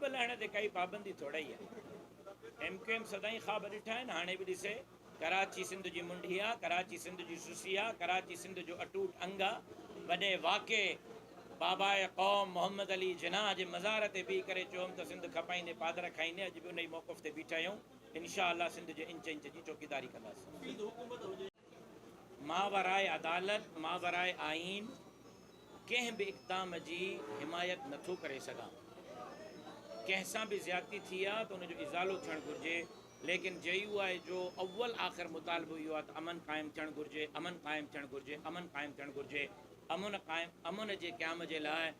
लहण ते काई पाबंदी थोड़ा ही है। MQM सदाई ख्वाब ॾिठा आहिनि, हाणे बि ॾिसे कराची सिंध जी मुंडी आहे, कराची सिंध जी सुसी आहे, कराची सिंध जो अटूट अंग आहे। वॾे वाक़े बाबा क़ौम मोहम्मद अली जिनाह जे मज़ार ते बीह करे चयोमि त सिंध खपाईंदे पादर खाईंदे। अॼु बि उन ई मौक़िफ़ ते बीठा आहियूं। इंशाअल्लाह सिंध जे इंच इंच जी चौकीदारी कंदासीं। मावराए अदालत, मावराए आइन कंहिं बि इक़दाम जी हिमायत नथो करे सघां। कंहिंसां बि ज़्यादती थी आहे त उनजो इज़ालो थियणु घुरिजे, लेकिन JUI आहे जो अव्वल आख़िर मुतालबो इहो आहे त अमन क़ाइमु थियणु घुरिजे, अमन क़ाइमु थियणु घुरिजे, अमन क़ाइमु थियणु घुरिजे। अमन जे क़याम जे लाइ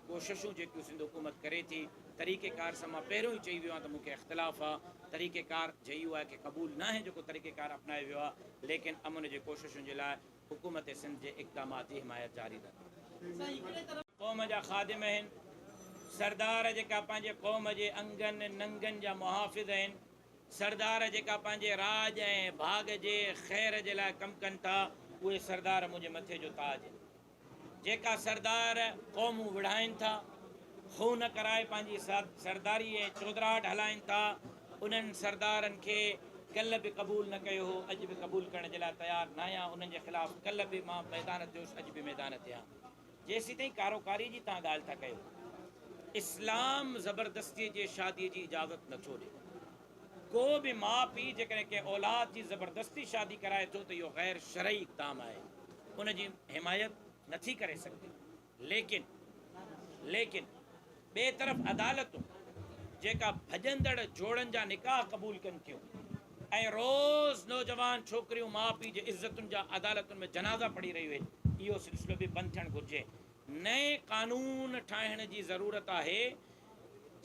कोशिशूं जेकियूं सिंध हुकूमत करे थी, तरीक़ेकार सां मां पहिरियों ई चई वियो आहियां त मूंखे इख़्तिलाफ़ आहे। तरीक़ेकार JUI खे क़बूल न आहे जेको तरीक़ेकार अपनाए वियो आहे, लेकिन अमन जे कोशिशुनि जे लाइ हुकूमत सिंध जे इक़दामात जी हिमायत जारी रहे। क़ौम जा ख़ादिम आहिनि, सरदार जेका पंहिंजे क़ौम जे अंगनि नंगनि जा मुहाफ़िज़ आहिनि, सरदार जेका पंहिंजे राज ऐं भाग जे ख़ैर जे लाइ कमु कनि था, उहे सरदार मुंहिंजे मथे जो ताज आहिनि। जेका सरदार क़ौमूं विढ़ाइनि था, खून कराए पंहिंजी सरदारी ऐं चौधराहट हलाइनि था, उन्हनि सरदारनि खे कल्ह बि क़बूल न कयो हो, अॼु बि क़बूल करण जे लाइ तयारु न आहियां। उन्हनि जे ख़िलाफ़ु कल्ह बि मां मैदान ते हुयुसि, अॼु बि मैदान ते आहियां। जेसीं ताईं कारोकारी जी तव्हां ॻाल्हि था कयो, इस्लाम ज़बरदस्तीअ जे शादीअ जी इजाज़त नथो ॾे। को बि माउ पीउ जेकॾहिं कंहिं औलाद जी ज़बरदस्ती शादी कराए थो त इहो ग़ैर शरई इक़दाम आहे, उनजी हिमायत नथी करे सघंदी। लेकिन ॿिए तरफ़ अदालतूं जेका भॼंदड़ जोड़नि जा निकाह क़बूल कनि थियूं ऐं रोज़ नौजवान छोकिरियूं माउ पीउ जे इज़तुनि जा अदालतुनि में जनाज़ा पढ़ी रहियूं आहिनि, इहो सिलसिलो बि बंदि थियणु घुरिजे। नए कानून ठाहिण जी ज़रूरत आहे,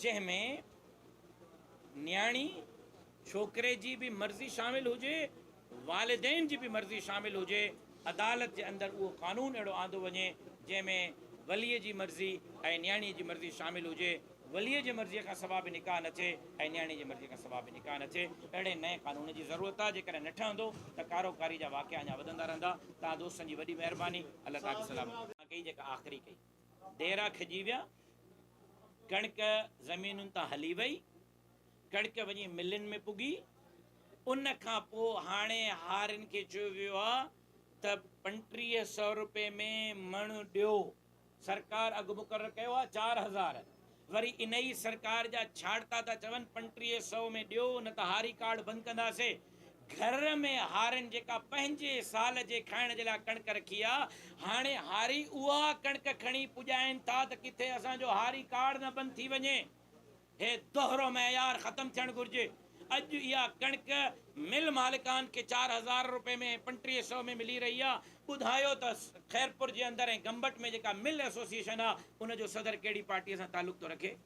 जंहिंमें न्याणी छोकिरे जी बि मर्ज़ी शामिल हुजे, वालिदैन जी बि मर्ज़ी शामिल हुजे। अदालत जे अंदरि उहो कानून अहिड़ो आंदो वञे जंहिंमें वलीअ जी मर्ज़ी ऐं न्याणीअ जी मर्ज़ी शामिल हुजे। वलीअ जी मर्ज़ीअ खां सवाइ बि निकाह न थिए ऐं न्याणी जी मर्ज़ीअ खां सवाइ बि निकाह न थिए। अहिड़े नए कानून जी ज़रूरत आहे। जेकॾहिं न ठहंदो त कारोकारी जा वाक़िआ अञा वधंदा रहंदा। तव्हां दोस्तनि जी वॾी महिरबानी, अल्लाह तव्हांखे सलामत कई। जेका आख़िरी कई, देरा खिजी विया, कणिक ज़मीनुनि तां हली वई, कणिक वञी मिलनि में पुगी। उन खां पोइ हाणे हारियुनि खे चयो वियो आहे त 3500 रुपए में मण ॾियो। सरकार अघु मुक़ररु कयो आहे 4000। वरी इन ई सरकार जा छाड़ता था चवनि 3500 में ॾियो, न त हारी कार्ड बंदि कंदासीं। घर में हारियुनि जेका पंहिंजे साल जे खाइण जे लाइ कणिक रखी आहे, हाणे हारी उहा कणिक खणी पुॼाइनि था त किथे असांजो हारी कार्ड न बंदि थी वञे। हे दोहरो मयार ख़तमु थियणु घुरिजे। अॼु इहा कणिक मिल मालिकान खे 4000 रुपए में 3500 में मिली रही आहे। ॿुधायो त ख़ैरपुर जे अंदरि ऐं गंबट में जेका मिल एसोसिएशन आहे, उनजो सदर कहिड़ी पार्टीअ सां तालुक़ थो रखे?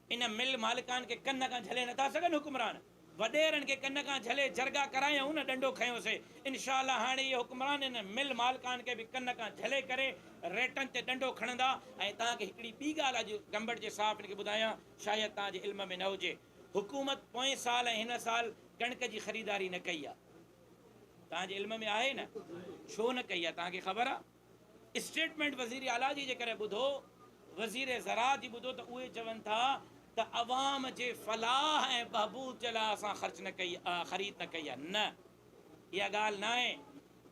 इन मिल मालिकान खे कन खां झले नथा सघनि हुकुमरान। वॾेरनि खे कन खां झले जरगा करायूं न, डंडो खयोंसीं। इंशाअल्लाह हाणे इहे हुकुमरान इन मिल मालिकान खे बि कन खां झले करे रेटनि ते डंडो खणंदा। ऐं तव्हांखे हिकिड़ी ॿी ॻाल्हि अॼु गंबट जे साहब खे ॿुधायां, शायदि तव्हांजे इल्म में न हुजे। हुकूमत पोएं साल ऐं हिन साल कणिक जी ख़रीदारी न कई आहे। तव्हांजे इल्म में आहे न? छो न कई आहे तव्हांखे ख़बर आहे? स्टेटमेंट वज़ीर आला जी जेकॾहिं ॿुधो, वज़ीर ज़राअत जी ॿुधो, त उहे चवनि था त अवाम जे फलाह ऐं बहबूद जे लाइ असां ख़र्च न कई, ख़रीद न कई आहे। न, इहा ॻाल्हि न आहे।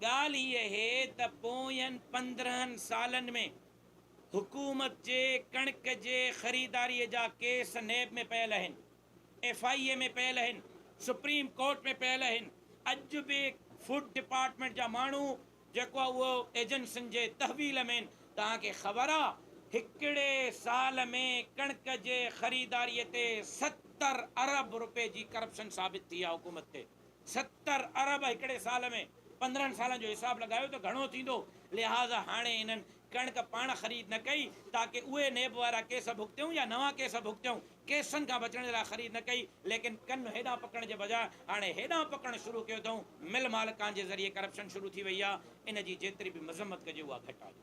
ॻाल्हि हीअ आहे त पोयनि 15 सालनि में हुकूमत जे कणिक जे ख़रीदारीअ जा केस नैब में पियल आहिनि, FIA में पियल आहिनि, सुप्रीम कोर्ट में पियल आहिनि। अॼु बि फूड डिपार्टमेंट जा माण्हू जेको आहे उहो एजेंसियुनि जे तहवील में आहिनि। तव्हांखे ख़बर आहे हिकिड़े साल में कणिक जे ख़रीदारीअ ते 70 अरब रुपए जी करप्शन साबित थी आहे हुकूमत ते। 70 अरब हिकिड़े साल में। 15 सालनि जो हिसाब लॻायो त घणो थींदो। लिहाज़ा हाणे इन्हनि कणिक पाण ख़रीद न कई ताकी उहे नेब वारा केस भुगतियूं या नवां केस भुगतियूं। केसनि खां बचण जे लाइ ख़रीद न कई, लेकिन कन हेॾां पकड़ण जे बजाय हाणे हेॾां पकड़णु शुरू कयो अथऊं। मिल मालिकान जे ज़रिए करप्शन शुरू थी वई आहे। इन जी जेतिरी बि मज़म्मत कजे उहा घटि आहे।